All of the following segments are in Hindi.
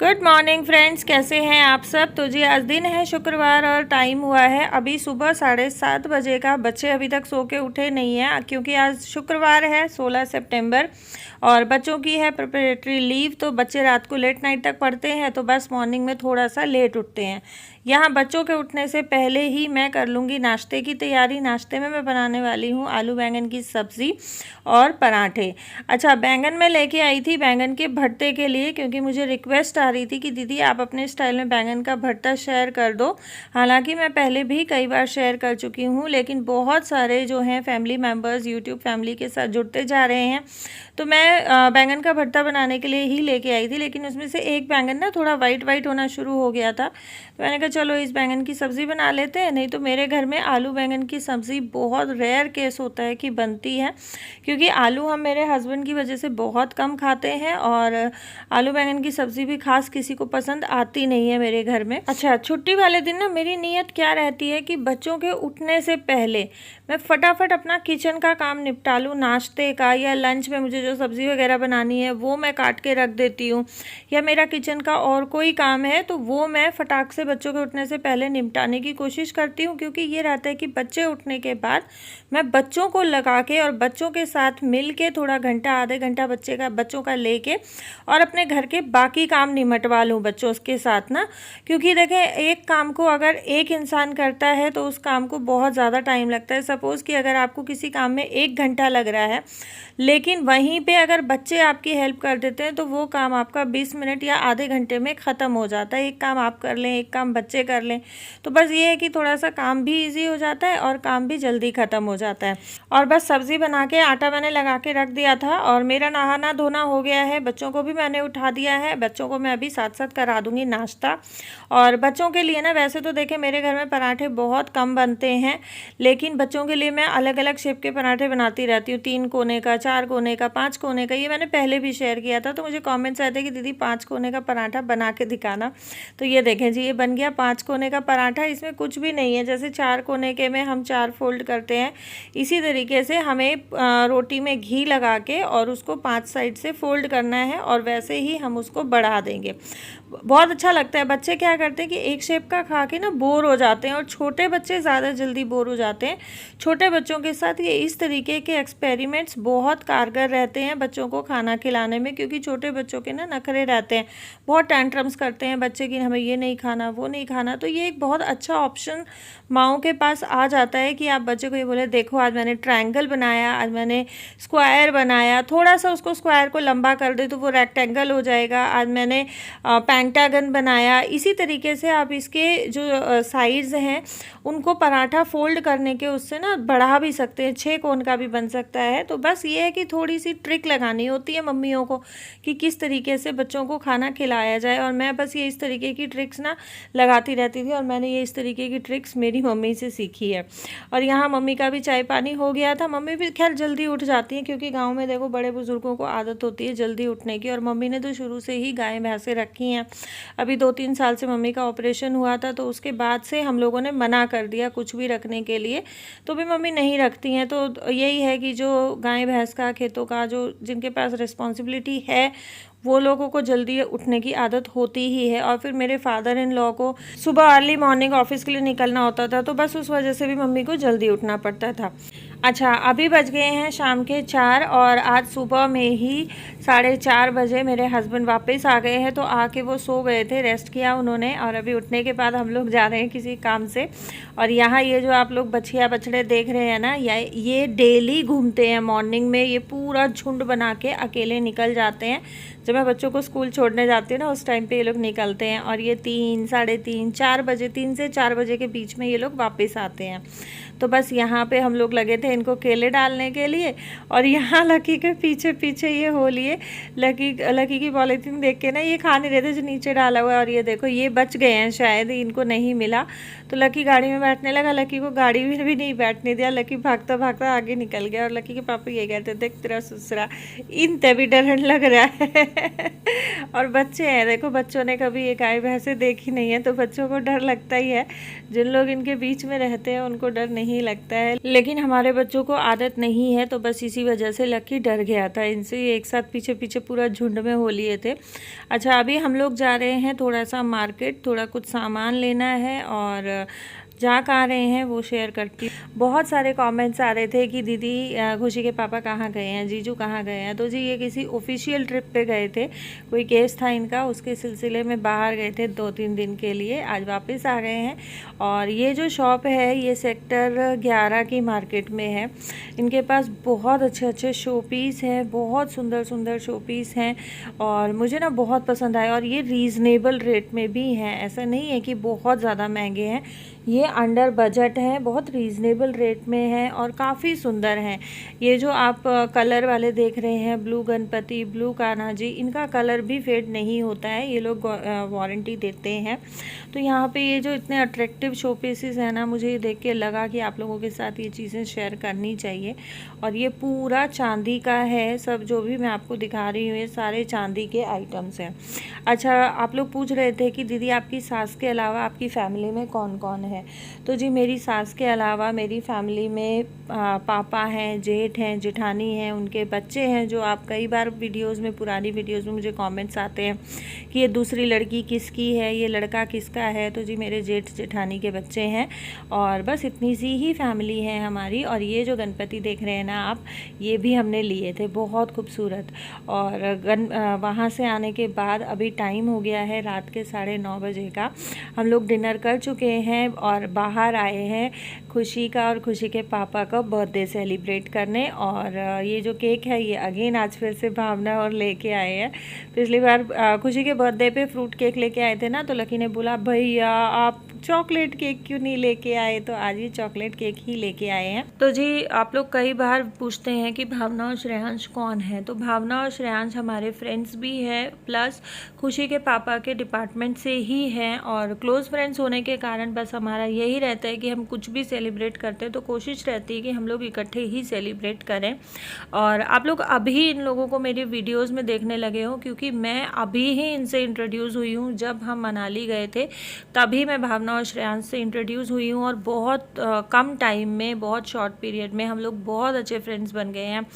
गुड मॉर्निंग फ्रेंड्स, कैसे हैं आप सब। तो जी आज दिन है शुक्रवार और टाइम हुआ है अभी सुबह 7:30 बजे का। बच्चे अभी तक सो के उठे नहीं हैं क्योंकि आज शुक्रवार है 16 सितंबर और बच्चों की है प्रिपरेटरी लीव। तो बच्चे रात को लेट नाइट तक पढ़ते हैं तो बस मॉर्निंग में थोड़ा सा लेट उठते हैं। यहाँ बच्चों के उठने से पहले ही मैं कर लूँगी नाश्ते की तैयारी। नाश्ते में मैं बनाने वाली हूँ आलू बैंगन की सब्ज़ी और पराठे। अच्छा, बैंगन मैं लेके आई थी बैंगन के भरते के लिए, क्योंकि मुझे रिक्वेस्ट आ रही थी कि दीदी आप अपने स्टाइल में बैंगन का भरता शेयर कर दो। हालांकि मैं पहले भी कई बार शेयर कर चुकी हूँ, लेकिन बहुत सारे जो हैं फैमिली मेम्बर्स यूट्यूब फैमिली के साथ जुड़ते जा रहे हैं। तो मैं बैंगन का भरता बनाने के लिए ही लेके आई थी, लेकिन उसमें से एक बैंगन ना थोड़ा वाइट वाइट होना शुरू हो गया था। तो मैंने कहा चलो इस बैंगन की सब्ज़ी बना लेते हैं। नहीं तो मेरे घर में आलू बैंगन की सब्ज़ी बहुत रेयर केस होता है कि बनती है, क्योंकि आलू हम मेरे हस्बैंड की वजह से बहुत कम खाते हैं और आलू बैंगन की सब्ज़ी भी खास किसी को पसंद आती नहीं है मेरे घर में। अच्छा, छुट्टी वाले दिन ना मेरी नीयत क्या रहती है कि बच्चों के उठने से पहले मैं फटाफट अपना किचन का काम निपटा लूँ। नाश्ते का या लंच में मुझे जो सब्ज़ी वगैरह बनानी है वो मैं काट के रख देती हूँ, या मेरा किचन का और कोई काम है तो वो मैं फटाक से बच्चों के उठने से पहले निपटाने की कोशिश करती हूँ। क्योंकि ये रहता है कि बच्चे उठने के बाद मैं बच्चों को लगा के और बच्चों के साथ मिल के थोड़ा घंटा आधे घंटा बच्चों का लेके और अपने घर के बाकी काम निमटवा लूँ बच्चों के साथ ना। क्योंकि देखें, एक काम को अगर एक इंसान करता है तो उस काम को बहुत ज़्यादा टाइम लगता है। सपोज़ कि अगर आपको किसी काम में 1 घंटा लग रहा है, लेकिन वहीं पे अगर बच्चे आपकी हेल्प कर देते हैं तो वो काम आपका 20 मिनट या आधे घंटे में ख़त्म हो जाता है। एक काम आप कर लें, एक काम बच्चे कर लें, तो बस ये है कि थोड़ा सा काम भी इजी हो जाता है और काम भी जल्दी ख़त्म हो जाता है। और बस सब्ज़ी बना के आटा मैंने लगा के रख दिया था और मेरा नहाना धोना हो गया है। बच्चों को भी मैंने उठा दिया है। बच्चों को मैं अभी साथ साथ करा दूँगी नाश्ता। और बच्चों के लिए ना वैसे तो देखें मेरे घर में पराठे बहुत कम बनते हैं, लेकिन बच्चों के लिए मैं अलग अलग शेप के पराठे बनाती रहती हूँ। 3 कोने का, 4 कोने का, 5 कोने का। ये मैंने पहले भी शेयर किया था। तो मुझे कमेंट्स आए थे कि दीदी 5 कोने का पराठा बना के दिखाना। तो ये देखें जी, ये बन गया 5 कोने का पराठा। इसमें कुछ भी नहीं है, जैसे 4 कोने के में हम 4 फोल्ड करते हैं, इसी तरीके से हमें रोटी में घी लगा के और उसको 5 साइड से फोल्ड करना है और वैसे ही हम उसको बढ़ा देंगे। बहुत अच्छा लगता है। बच्चे क्या करते हैं कि एक शेप का खा के ना बोर हो जाते हैं, और छोटे बच्चे ज़्यादा जल्दी बोर हो जाते हैं। छोटे बच्चों के साथ ये इस तरीके के एक्सपेरिमेंट्स बहुत कारगर रहते हैं बच्चों को खाना खिलाने में, क्योंकि छोटे बच्चों के ना नखरे रहते हैं, बहुत टेंट्रम्स करते हैं बच्चे कि हमें ये नहीं खाना वो नहीं खाना। तो ये एक बहुत अच्छा ऑप्शन माओं के पास आ जाता है कि आप बच्चे को ये बोले देखो आज मैंने ट्रायंगल बनाया, आज मैंने स्क्वायर बनाया, थोड़ा सा उसको स्क्वायर को लंबा कर दे तो वो रेक्टेंगल हो जाएगा। आज मैंने पेंटागन बनाया। इसी तरीके से आप इसके जो साइड्स हैं उनको पराठा फोल्ड करने के उससे ना बढ़ा भी सकते हैं। 6 कोण का भी बन सकता है। तो बस ये है कि थोड़ी सी ट्रिक लगानी होती है मम्मियों को कि किस तरीके से बच्चों को खाना खिलाया जाए। और मैं बस ये इस तरीके की ट्रिक्स ना लगाती रहती थी और मैंने ये इस तरीके की ट्रिक्स मेरी मम्मी से सीखी है। और यहाँ मम्मी का भी चाय पानी हो गया था। मम्मी भी खैर जल्दी उठ जाती हैं, क्योंकि गाँव में देखो बड़े बुजुर्गों को आदत होती है जल्दी उठने की। और मम्मी ने तो शुरू से ही गायें भैंसें रखी हैं। अभी 2-3 साल से मम्मी का ऑपरेशन हुआ था, तो उसके बाद से हम लोगों ने मना कर दिया कुछ भी रखने के लिए। तो भी मम्मी नहीं रखती हैं। तो यही है कि जो गाय भैंस का, खेतों का, जो जिनके पास रिस्पॉन्सिबिलिटी है वो लोगों को जल्दी उठने की आदत होती ही है। और फिर मेरे फादर इन लॉ को सुबह अर्ली मॉर्निंग ऑफिस के लिए निकलना होता था, तो बस उस वजह से भी मम्मी को जल्दी उठना पड़ता था। अच्छा, अभी बज गए हैं शाम के 4 और आज सुबह में ही 4:30 बजे मेरे हस्बैंड वापस आ गए हैं। तो आके वो सो गए थे, रेस्ट किया उन्होंने, और अभी उठने के बाद हम लोग जा रहे हैं किसी काम से। और यहाँ ये जो आप लोग बछिया बछड़े देख रहे हैं ना, ये डेली घूमते हैं मॉर्निंग में। ये पूरा झुंड बना के अकेले निकल जाते हैं। जब मैं बच्चों को स्कूल छोड़ने जाती हूँ ना, उस टाइम पे ये लोग निकलते हैं। और ये 3, 3:30, 4 बजे, 3 से 4 बजे के बीच में ये लोग वापस आते हैं। तो बस यहाँ पे हम लोग लगे थे इनको केले डालने के लिए। और यहाँ लकी के पीछे पीछे ये हो लिए। लकी की पॉलीथीन देख के ना ये खा नहीं रहे थे जो नीचे डाला हुआ है। और ये देखो ये बच गए हैं, शायद इनको नहीं मिला। तो लकी गाड़ी में बैठने लगा। लकी को गाड़ी में भी नहीं बैठने दिया। लकी भागता भागता आगे निकल गया। और लकी के पापा ये कहते देख तेरा ससुरा इन तभी डरन लग रहा है। और बच्चे हैं, देखो बच्चों ने कभी ये गाय भैंसे देखी नहीं है, तो बच्चों को डर लगता ही है। जिन लोग इनके बीच में रहते हैं उनको डर नहीं नहीं लगता है, लेकिन हमारे बच्चों को आदत नहीं है, तो बस इसी वजह से लकी डर गया था। इनसे एक साथ पीछे पीछे पूरा झुंड में हो लिए थे। अच्छा, अभी हम लोग जा रहे हैं थोड़ा सा मार्केट, थोड़ा कुछ सामान लेना है, और जहाँ कहाँ रहे हैं वो शेयर करती। बहुत सारे कमेंट्स आ रहे थे कि दीदी खुशी के पापा कहाँ गए हैं, जीजू कहाँ गए हैं। तो जी ये किसी ऑफिशियल ट्रिप पे गए थे, कोई केस था इनका, उसके सिलसिले में बाहर गए थे 2-3 दिन के लिए, आज वापस आ गए हैं। और ये जो शॉप है ये सेक्टर 11 की मार्केट में है। इनके पास बहुत अच्छे अच्छे शो पीस हैं, बहुत सुंदर सुंदर शो पीस हैं, और मुझे ना बहुत पसंद आए। और ये रीज़नेबल रेट में भी हैं, ऐसा नहीं है कि बहुत ज़्यादा महंगे हैं, ये अंडर बजट है, बहुत रीज़नेबल रेट में है और काफ़ी सुंदर हैं। ये जो आप कलर वाले देख रहे हैं, ब्लू गणपति, ब्लू कान्हा जी, इनका कलर भी फेड नहीं होता है, ये लोग वारंटी देते हैं। तो यहाँ पे ये जो इतने अट्रैक्टिव शो पीसेस हैं ना, मुझे ये देख के लगा कि आप लोगों के साथ ये चीज़ें शेयर करनी चाहिए। और ये पूरा चांदी का है, सब जो भी मैं आपको दिखा रही हूँ ये सारे चांदी के आइटम्स हैं। अच्छा, आप लोग पूछ रहे थे कि दीदी आपकी सास के अलावा आपकी फ़ैमिली में कौन कौन है। तो जी मेरी सास के अलावा मेरी फैमिली में पापा हैं, जेठ हैं, जेठानी हैं, उनके बच्चे हैं, जो आप कई बार वीडियोस में, पुरानी वीडियोस में मुझे कमेंट्स आते हैं कि ये दूसरी लड़की किसकी है, ये लड़का किसका है। तो जी मेरे जेठ जेठानी के बच्चे हैं, और बस इतनी सी ही फैमिली है हमारी। और ये जो गणपति देख रहे हैं ना आप, ये भी हमने लिए थे, बहुत खूबसूरत। और वहाँ से आने के बाद अभी टाइम हो गया है रात के 9:30 बजे का, हम लोग डिनर कर चुके हैं और बाहर आए हैं खुशी का और खुशी के पापा का बर्थडे सेलिब्रेट करने। और ये जो केक है ये अगेन आज फिर से भावना और लेके आए हैं। पिछली बार खुशी के बर्थडे पे फ्रूट केक लेके आए थे ना, तो लकी ने बोला भैया आप चॉकलेट केक क्यों नहीं लेके आए, तो आज ये चॉकलेट केक ही लेके आए हैं। तो जी आप लोग कई बार पूछते हैं कि भावना और श्रेयांश कौन है। तो भावना और श्रेयांश हमारे फ्रेंड्स भी हैं, प्लस खुशी के पापा के डिपार्टमेंट से ही हैं, और क्लोज़ फ्रेंड्स होने के कारण बस हमारा यही रहता है कि हम कुछ भी सेलिब्रेट करते हैं तो कोशिश रहती है कि हम लोग इकट्ठे ही सेलिब्रेट करें। और आप लोग अभी इन लोगों को मेरी वीडियोज़ में देखने लगे हो, क्योंकि मैं अभी ही इनसे इंट्रोड्यूस हुई हूँ। जब हम मनाली गए थे तभी मैं भावना और श्रेयांश से इंट्रोड्यूस हुई हूँ, और बहुत कम टाइम में, बहुत शॉर्ट पीरियड में हम लोग बहुत अच्छे फ्रेंड्स बन गए हैं।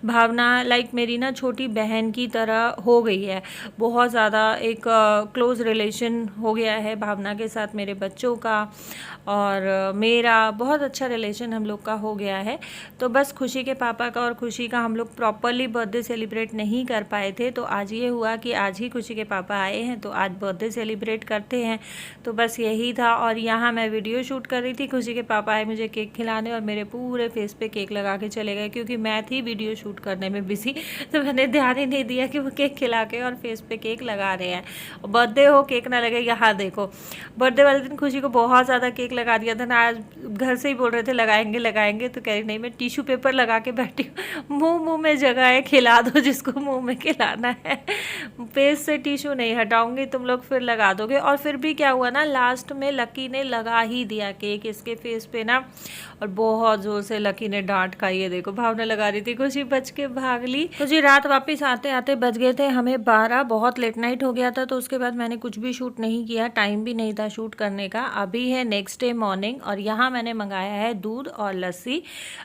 भावना लाइक मेरी ना छोटी बहन की तरह हो गई है, बहुत ज़्यादा एक क्लोज़ रिलेशन हो गया है भावना के साथ, मेरे बच्चों का और मेरा बहुत अच्छा रिलेशन हम लोग का हो गया है। तो बस खुशी के पापा का और खुशी का हम लोग प्रॉपरली बर्थडे सेलिब्रेट नहीं कर पाए थे, तो आज ये हुआ कि आज ही खुशी के पापा आए हैं तो आज बर्थडे सेलिब्रेट करते हैं। तो बस यही था। और यहाँ मैं वीडियो शूट कर रही थी, खुशी के पापा आए मुझे केक खिलाने और मेरे पूरे फेस पे केक लगा के चले गए, क्योंकि मैं थी वीडियो शूट करने में बिजी, तो मैंने ध्यान ही नहीं दिया कि वो केक खिला के और फेस पे केक लगा रहे हैं। बर्थडे हो केक ना लगे, यहाँ देखो बर्थडे वाले दिन खुशी को बहुत ज़्यादा केक लगा दिया था ना, आज घर से ही बोल रहे थे लगाएंगे लगाएंगे, तो कह रही नहीं मैं टिश्यू पेपर लगा के बैठी हूँ, मुँह में जगह है, खिला दो जिसको मुँह में खिलाना है, फेस से टिश्यू नहीं हटाऊंगी, तुम लोग फिर लगा दोगे। और फिर भी क्या हुआ ना, लास्ट में लकी ने लगा ही दिया केक इसके फेस पे ना, और बहुत ज़ोर से लकी ने डांट खाई है। देखो भावना लगा रही थी, खुशी बच के भाग ली। तो जी रात वापस आते आते बज गए थे हमें 12, बहुत लेट नाइट हो गया था। तो उसके बाद मैंने कुछ भी शूट नहीं किया, टाइम भी नहीं था शूट करने का। अभी है नेक्स्ट डे मॉर्निंग, और यहाँ मैंने मंगाया है दूध और लस्सी।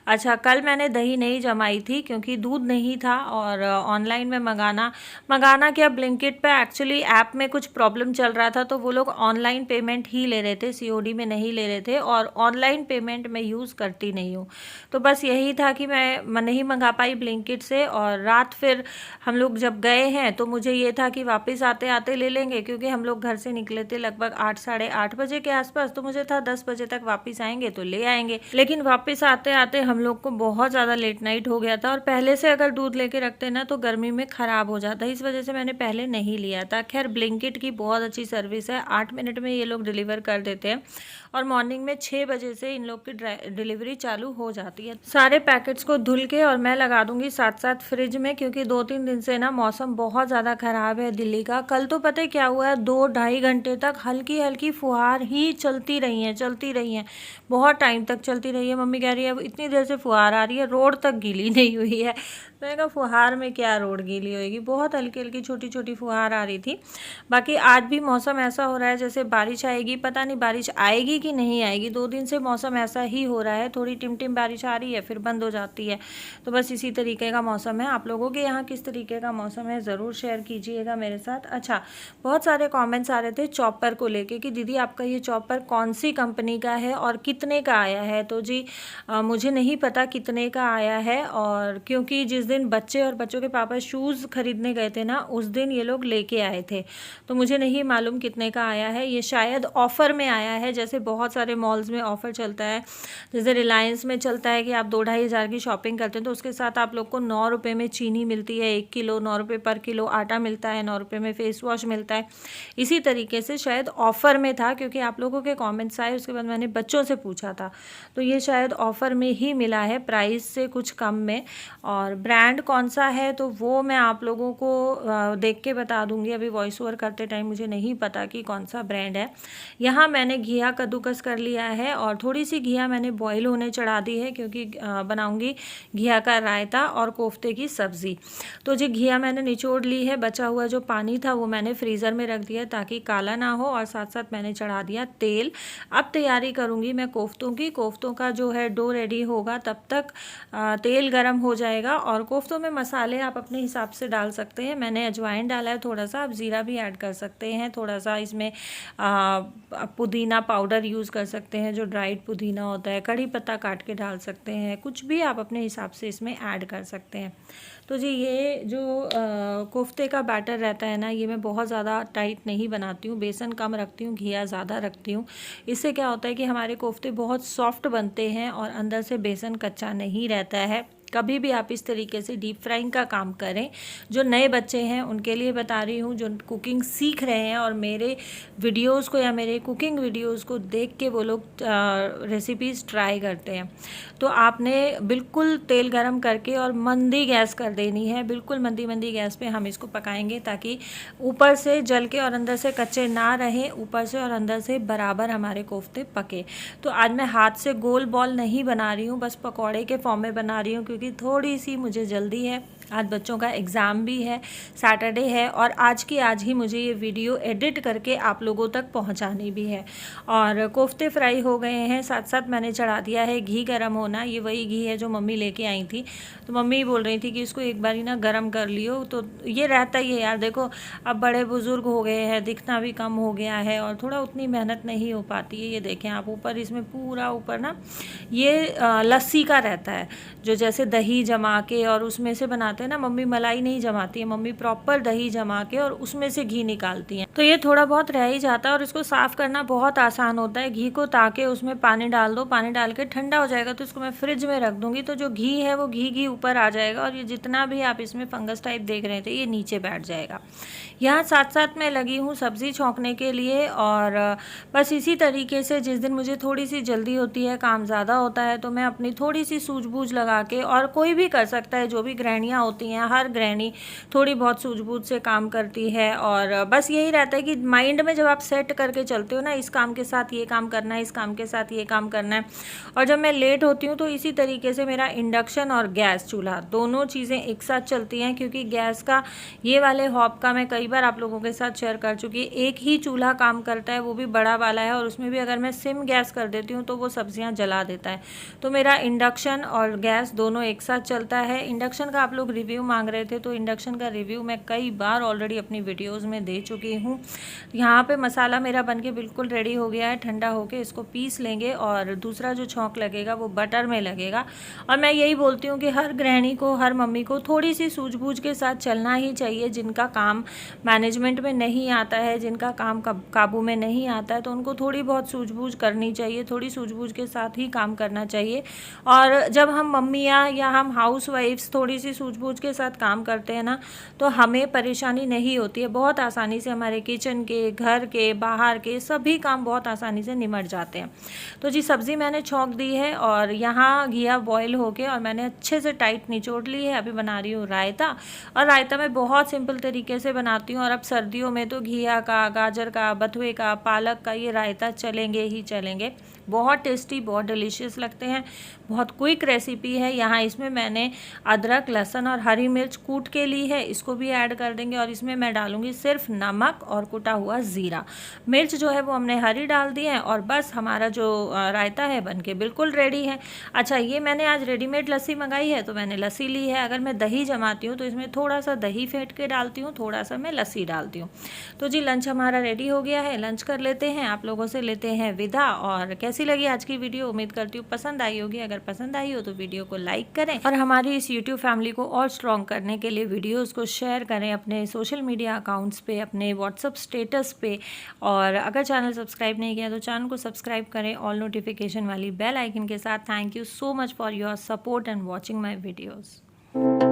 अच्छा, कल मैंने दही नहीं जमाई थी क्योंकि दूध नहीं था, और ऑनलाइन में मंगाना क्या, ब्लिंकिट पे एक्चुअली ऐप में कुछ प्रॉब्लम चल रहा था, तो वो लोग ऑनलाइन पेमेंट ही ले रहे थे, COD में नहीं ले रहे थे, और ऑनलाइन पेमेंट मैं यूज़ करती नहीं हूँ। तो बस यही था कि मैं नहीं मंगा पाई ब्लिंकिट से। और रात फिर हम लोग जब गए हैं तो मुझे ये था कि वापस आते आते ले लेंगे, क्योंकि हम लोग घर से निकले थे लगभग 8 साढ़े 8 बजे के आसपास, तो मुझे था 10 बजे तक वापस आएंगे तो ले आएंगे। लेकिन वापस आते आते हम लोग को बहुत ज़्यादा लेट नाइट हो गया था, और पहले से अगर दूध लेके रखते ना तो गर्मी में ख़राब हो जाता, इस वजह से मैंने पहले नहीं लिया था। खैर ब्लिंकिट की बहुत अच्छी सर्विस है, 8 मिनट में ये लोग डिलीवर कर देते हैं, और मॉर्निंग में 6 बजे से इन लोग की डिलीवरी चालू हो जाती है। सारे पैकेट्स को धुल के और मैं लगा दूंगी साथ साथ फ्रिज में, क्योंकि 2-3 दिन से ना मौसम बहुत ज़्यादा ख़राब है दिल्ली का। कल तो पता है क्या हुआ है, 2-2.5 घंटे तक हल्की हल्की फुहार ही चलती रही हैं, बहुत टाइम तक चलती रही है। मम्मी कह रही है अब इतनी देर से फुहार आ रही है, रोड तक गीली नहीं हुई है। मैंने कहा फुहार में क्या रोड गीली होएगी, बहुत हल्की हल्की छोटी छोटी फुहार आ रही थी। बाकी आज भी मौसम ऐसा हो रहा है जैसे बारिश आएगी, पता नहीं बारिश आएगी कि नहीं आएगी। 2 दिन से मौसम ऐसा ही हो रहा है, थोड़ी टिमटिम बारिश आ रही है फिर बंद हो जाती है। तो बस इसी तरीके का मौसम है। आप लोगों के यहाँ किस तरीके का मौसम है ज़रूर शेयर कीजिएगा मेरे साथ। अच्छा, बहुत सारे कॉमेंट्स आ रहे थे चॉपर को लेके कि दीदी आपका ये चॉपर कौन सी कंपनी का है और कितने का आया है। तो जी मुझे नहीं पता कितने का आया है, और क्योंकि जिस दिन बच्चे और बच्चों के पापा शूज़ खरीदने गए थे ना, उस दिन ये लोग लेके आए थे, तो मुझे नहीं मालूम कितने का आया है। ये शायद ऑफ़र में आया है, जैसे बहुत सारे मॉल्स में ऑफ़र चलता है, जैसे रिलायंस में चलता है कि आप 2-2.5 हज़ार की शॉपिंग करते हैं तो उसके साथ आप लोग को 9 रुपये में चीनी मिलती है 1 किलो, 9 रुपये पर किलो आटा मिलता है, 9 रुपये में फेस वॉश मिलता है। इसी तरीके से शायद ऑफ़र में था, क्योंकि आप लोगों के कमेंट्स आए, उसके बाद मैंने बच्चों से पूछा था, तो ये शायद ऑफ़र में ही मिला है, प्राइस से कुछ कम में। और ब्रांड कौन सा है तो वो मैं आप लोगों को देख के बता दूंगी। अभी वॉइस ओवर करते टाइम मुझे नहीं पता कि कौन सा ब्रांड है। यहाँ मैंने घिया कद्दूकस कर लिया है और थोड़ी सी घिया मैंने बॉईल होने चढ़ा दी है, क्योंकि बनाऊंगी घिया का रायता और कोफ्ते की सब्ज़ी। तो जी घिया मैंने निचोड़ ली है, बचा हुआ जो पानी था वो मैंने फ्रीज़र में रख दिया ताकि काला ना हो, और साथ साथ मैंने चढ़ा दिया तेल। अब तैयारी करूँगी मैं कोफ्तों की। कोफ्तों का जो है डो रेडी होगा तब तक तेल गरम हो जाएगा। और कोफ्तों में मसाले आप अपने हिसाब से डाल सकते हैं। मैंने अजवाइन डाला है थोड़ा सा, आप ज़ीरा भी ऐड कर सकते हैं। थोड़ा सा इसमें पुदीना पाउडर यूज़ कर सकते हैं, जो ड्राइड पुदीना होता है। कड़ी पत्ता काट के डाल सकते हैं, कुछ भी आप अपने हिसाब से इसमें ऐड कर सकते हैं। तो जी ये जो कोफ्ते का बैटर रहता है ना, ये मैं बहुत ज़्यादा टाइट नहीं बनाती हूँ, बेसन कम रखती हूँ, घिया ज़्यादा रखती हूँ। इससे क्या होता है कि हमारे कोफ्ते बहुत सॉफ्ट बनते हैं और अंदर से बेसन कच्चा नहीं रहता है। कभी भी आप इस तरीके से डीप फ्राइंग का काम करें। जो नए बच्चे हैं उनके लिए बता रही हूँ, जो कुकिंग सीख रहे हैं और मेरे वीडियोस को या मेरे कुकिंग वीडियोस को देख के वो लोग रेसिपीज़ ट्राई करते हैं, तो आपने बिल्कुल तेल गरम करके और मंदी गैस कर देनी है। बिल्कुल मंदी मंदी गैस पे हम इसको पकाएंगे ताकि ऊपर से जल के और अंदर से कच्चे ना रहें, ऊपर से और अंदर से बराबर हमारे कोफ्ते पके। तो आज मैं हाथ से गोल बॉल नहीं बना रही हूँ, बस पकौड़े के फॉर्म में बना रही हूँ, क्योंकि थोड़ी सी मुझे जल्दी है। आज बच्चों का एग्ज़ाम भी है, सैटरडे है, और आज की आज ही मुझे ये वीडियो एडिट करके आप लोगों तक पहुंचानी भी है। और कोफ्ते फ्राई हो गए हैं, साथ साथ मैंने चढ़ा दिया है घी गरम होना। ये वही घी है जो मम्मी लेके आई थी, तो मम्मी बोल रही थी कि इसको एक बार ही ना गरम कर लियो। तो ये रहता ही है यार, देखो अब बड़े बुज़ुर्ग हो गए हैं, दिखना भी कम हो गया है और थोड़ा उतनी मेहनत नहीं हो पाती है। ये देखें आप, ऊपर इसमें पूरा ऊपर ना ये लस्सी का रहता है, जो जैसे दही जमा के और उसमें से बनाते हैं ना। मम्मी मलाई नहीं जमाती है, मम्मी प्रॉपर दही जमा के और उसमें से घी निकालती हैं। तो ये थोड़ा बहुत रह ही जाता है और इसको साफ़ करना बहुत आसान होता है। घी को ताके उसमें पानी डाल दो, पानी डाल के ठंडा हो जाएगा तो इसको मैं फ्रिज में रख दूँगी, तो जो घी है वो घी ऊपर आ जाएगा और ये जितना भी आप इसमें फंगस टाइप देख रहे थे ये नीचे बैठ जाएगा। यहाँ साथ साथ मैं लगी हूँ सब्ज़ी छौंकने के लिए, और बस इसी तरीके से जिस दिन मुझे थोड़ी सी जल्दी होती है, काम ज़्यादा होता है, तो मैं अपनी थोड़ी सी सूझबूझ लगा के, और कोई भी कर सकता है, जो भी गृहिणियाँ होती हैं, हर गृहिणी थोड़ी बहुत सूझबूझ से काम करती है। और बस यही रहता है कि माइंड में जब आप सेट करके चलते हो ना, इस काम के साथ ये काम करना है, इस काम के साथ ये काम करना है। और जब मैं लेट होती हूँ तो इसी तरीके से मेरा इंडक्शन और गैस चूल्हा दोनों चीज़ें एक साथ चलती हैं, क्योंकि गैस का ये वाले हॉब का मैं कई बार आप लोगों के साथ शेयर कर चुकी है। एक ही चूल्हा काम करता है, वो भी बड़ा वाला है, और उसमें भी अगर मैं सिम गैस कर देती हूँ तो वो सब्जियाँ जला देता है। तो मेरा इंडक्शन और गैस दोनों एक साथ चलता है। इंडक्शन का आप लोग रिव्यू मांग रहे थे, तो इंडक्शन का रिव्यू मैं कई बार ऑलरेडी अपनी वीडियोज़ में दे चुकी हूँ। यहाँ पर मसाला मेरा बन के बिल्कुल रेडी हो गया है, ठंडा होकर इसको पीस लेंगे और दूसरा जो छौंक लगेगा वो बटर में लगेगा। और मैं यही बोलती हूँ कि हर गृहिणी को, हर मम्मी को थोड़ी सी सूझबूझ के साथ चलना ही चाहिए। जिनका काम मैनेजमेंट में नहीं आता है, जिनका काम काबू में नहीं आता है, तो उनको थोड़ी बहुत सूझबूझ करनी चाहिए, थोड़ी सूझबूझ के साथ ही काम करना चाहिए। और जब हम मम्मियाँ या हम हाउस वाइफ्स थोड़ी सी सूझबूझ के साथ काम करते हैं ना, तो हमें परेशानी नहीं होती है। बहुत आसानी से हमारे किचन के, घर के, बाहर के सभी काम बहुत आसानी से निमट जाते हैं। तो जी सब्ज़ी मैंने छौंक दी है और यहाँ घिया बॉयल हो के और मैंने अच्छे से टाइट निचोड़ ली है। अभी बना रही हूँ रायता, और रायता मैं बहुत सिंपल तरीके से बनाती हूँ। और अब सर्दियों में तो घिया का, गाजर का, बथुए का, पालक का ये रायता चलेंगे ही चलेंगे। बहुत टेस्टी, बहुत डिलीशियस लगते हैं। बहुत क्विक रेसिपी है। यहाँ इसमें मैंने अदरक, लहसुन और हरी मिर्च कूट के ली है, इसको भी ऐड कर देंगे। और इसमें मैं डालूंगी सिर्फ नमक और कुटा हुआ ज़ीरा। मिर्च जो है वो हमने हरी डाल दी है और बस हमारा जो रायता है बनके बिल्कुल रेडी है। अच्छा, ये मैंने आज रेडीमेड लस्सी मंगाई है तो मैंने लस्सी ली है। अगर मैं दही जमाती हूँ तो इसमें थोड़ा सा दही फेंट के डालती हूँ, थोड़ा सा मैं लस्सी डालती हूँ। तो जी लंच हमारा रेडी हो गया है, लंच कर लेते हैं। आप लोगों से लेते हैं विदा। और कैसी लगी आज की वीडियो, उम्मीद करती हूँ पसंद आई होगी। अगर पसंद आई हो तो वीडियो को लाइक करें और हमारी इस यूट्यूब फैमिली को और स्ट्रॉन्ग करने के लिए वीडियोस को शेयर करें अपने सोशल मीडिया अकाउंट्स पे, अपने व्हाट्सअप स्टेटस पे। और अगर चैनल सब्सक्राइब नहीं किया तो चैनल को सब्सक्राइब करें ऑल नोटिफिकेशन वाली बेल आइकन के साथ। Thank you so much for your support and watching my videos.